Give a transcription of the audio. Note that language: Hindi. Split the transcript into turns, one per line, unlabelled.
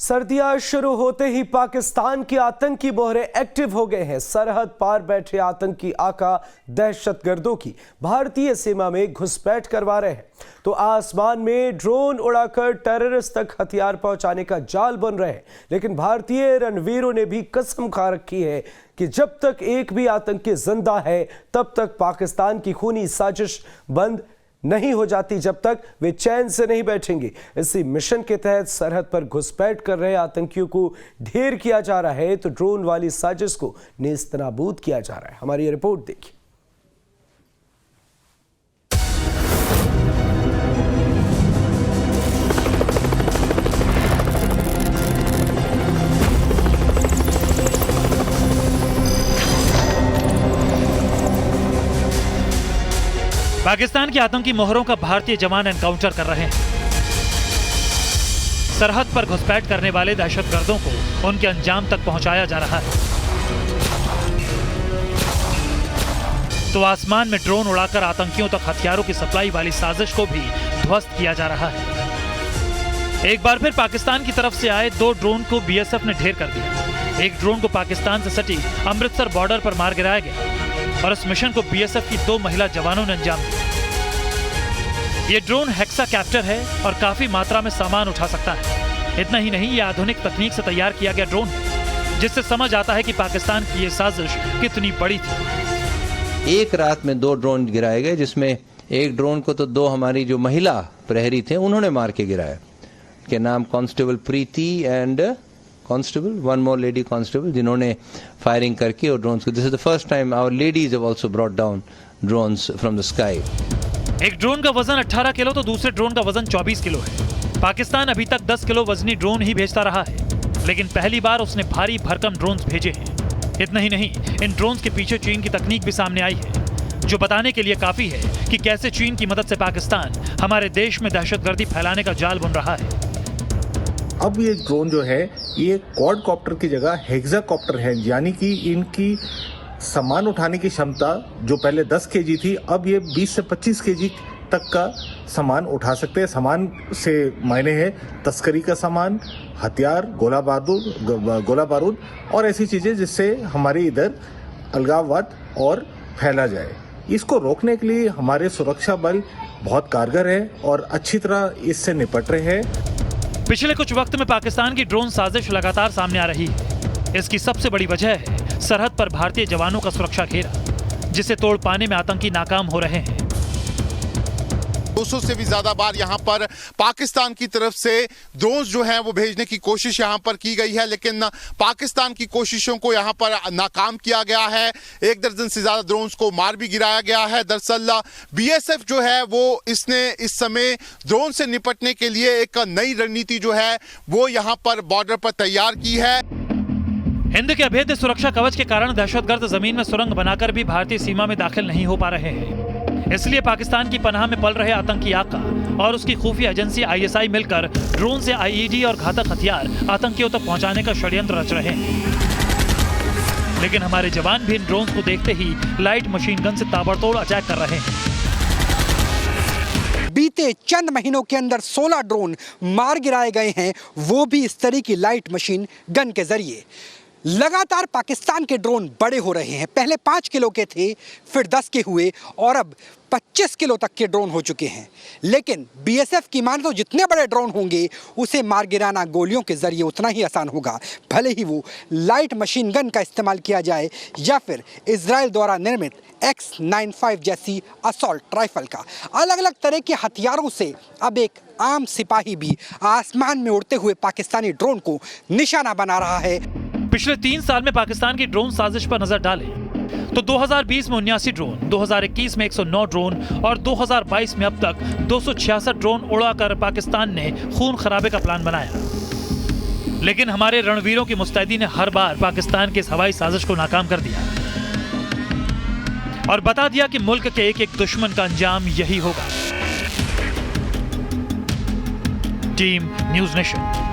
सर्दियां शुरू होते ही पाकिस्तान के आतंकी मोहरे एक्टिव हो गए हैं। सरहद पार बैठे आतंकी आका दहशतगर्दों की भारतीय सीमा में घुसपैठ करवा रहे हैं, तो आसमान में ड्रोन उड़ाकर टेररिस्ट तक हथियार पहुंचाने का जाल बन रहे हैं। लेकिन भारतीय रणवीरों ने भी कसम खा रखी है कि जब तक एक भी आतंकी जिंदा है तब तक पाकिस्तान की खूनी साजिश बंद नहीं हो जाती, जब तक वे चैन से नहीं बैठेंगे। इसी मिशन के तहत सरहद पर घुसपैठ कर रहे आतंकियों को ढेर किया जा रहा है, तो ड्रोन वाली साजिश को नेस्तनाबूद किया जा रहा है। हमारी ये रिपोर्ट देखिए।
पाकिस्तान के आतंकी मोहरों का भारतीय जवान एनकाउंटर कर रहे हैं। सरहद पर घुसपैठ करने वाले दहशतगर्दों को उनके अंजाम तक पहुंचाया जा रहा है, तो आसमान में ड्रोन उड़ाकर आतंकियों तक हथियारों की सप्लाई वाली साजिश को भी ध्वस्त किया जा रहा है। एक बार फिर पाकिस्तान की तरफ से आए 2 ड्रोन को बीएसएफ ने ढेर कर दिया। एक ड्रोन को पाकिस्तान से सटी अमृतसर बॉर्डर पर मार गिराया गया और इस मिशन को बीएसएफ की 2 महिला जवानों ने अंजाम दिया। ये ड्रोन हेक्सा कैप्टर है और काफी मात्रा में सामान उठा सकता है। इतना ही नहीं, ये आधुनिक तकनीक से तैयार किया गया ड्रोन है, जिससे समझ आता है कि पाकिस्तान की ये साजिश कितनी बड़ी थी।
एक रात में 2 ड्रोन गिराए गए, जिसमें एक ड्रोन को तो 2 हमारी जो महिला प्रहरी थे उन्होंने मार के गिराया, के नाम constable Preeti and constable one more lady constable, जिन्होंने फायरिंग करके और ड्रोन्स को, this is the first time our ladies have also brought down drones from the sky.
एक ड्रोन का वजन 18 किलो तो दूसरे ड्रोन का वजन 24 किलो है। पाकिस्तान अभी तक 10 किलो वजनी ड्रोन ही भेजता रहा है, लेकिन पहली बार उसने भारी भरकम ड्रोन्स भेजे हैं। इतना ही नहीं, इन ड्रोन्स के पीछे चीन की तकनीक भी सामने आई है, जो बताने के लिए काफी है कि कैसे चीन की मदद से पाकिस्तान हमारे देश में दहशतगर्दी फैलाने का जाल बुन रहा है।
अब ये ड्रोन जो है ये क्वाडकॉप्टर की जगह हेक्साकॉप्टर है, यानी कि इनकी सामान उठाने की क्षमता जो पहले 10 केजी थी, अब ये 20 से 25 केजी तक का सामान उठा सकते हैं। सामान से मायने है तस्करी का सामान, हथियार, गोला बारूद और ऐसी चीजें जिससे हमारे इधर अलगाववाद और फैला जाए। इसको रोकने के लिए हमारे सुरक्षा बल बहुत कारगर है और अच्छी तरह इससे निपट रहे हैं।
पिछले कुछ वक्त में पाकिस्तान की ड्रोन साजिश लगातार सामने आ रही है। इसकी सबसे बड़ी वजह है सरहद पर भारतीय जवानों का सुरक्षा घेरा, जिसे तोड़ पाने में आतंकी नाकाम हो रहे हैं।
200 से भी ज्यादा बार यहां पर पाकिस्तान की तरफ से ड्रोन्स जो हैं वो भेजने की कोशिश यहां पर की गई है, लेकिन पाकिस्तान की कोशिशों को यहां पर नाकाम किया गया है। 1 दर्जन से ज्यादा ड्रोन्स को मार भी गिराया गया है। दरअसल बीएसएफ जो है वो इसने इस समय ड्रोन से निपटने के लिए एक नई रणनीति जो है वो यहां पर बॉर्डर पर तैयार की है।
हिंद के अभेद्य सुरक्षा कवच के कारण दहशतगर्द जमीन में सुरंग बनाकर भी भारतीय सीमा में दाखिल नहीं हो पा रहे हैं। इसलिए पाकिस्तान की पनाह में पल रहे आतंकी आका और उसकी खुफिया एजेंसी आईएसआई मिलकर ड्रोन से आईईडी और घातक हथियार आतंकियों तक पहुंचाने का षड्यंत्र रच रहे हैं। लेकिन हमारे जवान भी इन ड्रोन्स को देखते ही लाइट मशीन गन से ताबड़तोड़ अटैक कर रहे हैं।
बीते चंद महीनों के अंदर 16 ड्रोन मार गिराए गए हैं, वो भी इस तरह की लाइट मशीन गन के जरिए। लगातार पाकिस्तान के ड्रोन बड़े हो रहे हैं। पहले 5 किलो के थे, फिर 10 के हुए और अब 25 किलो तक के ड्रोन हो चुके हैं। लेकिन बीएसएफ की माने तो जितने बड़े ड्रोन होंगे उसे मार गिराना गोलियों के जरिए उतना ही आसान होगा, भले ही वो लाइट मशीन गन का इस्तेमाल किया जाए या फिर इजराइल द्वारा निर्मित X95 जैसी असॉल्ट राइफल का। अलग अलग तरह के हथियारों से अब एक आम सिपाही भी आसमान में उड़ते हुए पाकिस्तानी ड्रोन को निशाना बना रहा है।
पिछले 3 साल में पाकिस्तान की ड्रोन साजिश पर नजर डालें तो 2020 में 79 ड्रोन, 2021 में 109 ड्रोन और 2022 में अब तक 266 ड्रोन उड़ाकर पाकिस्तान ने खून खराबे का प्लान बनाया। लेकिन हमारे रणवीरों की मुस्तैदी ने हर बार पाकिस्तान की इस हवाई साजिश को नाकाम कर दिया और बता दिया कि मुल्क के एक दुश्मन का अंजाम यही होगा। Team news nation.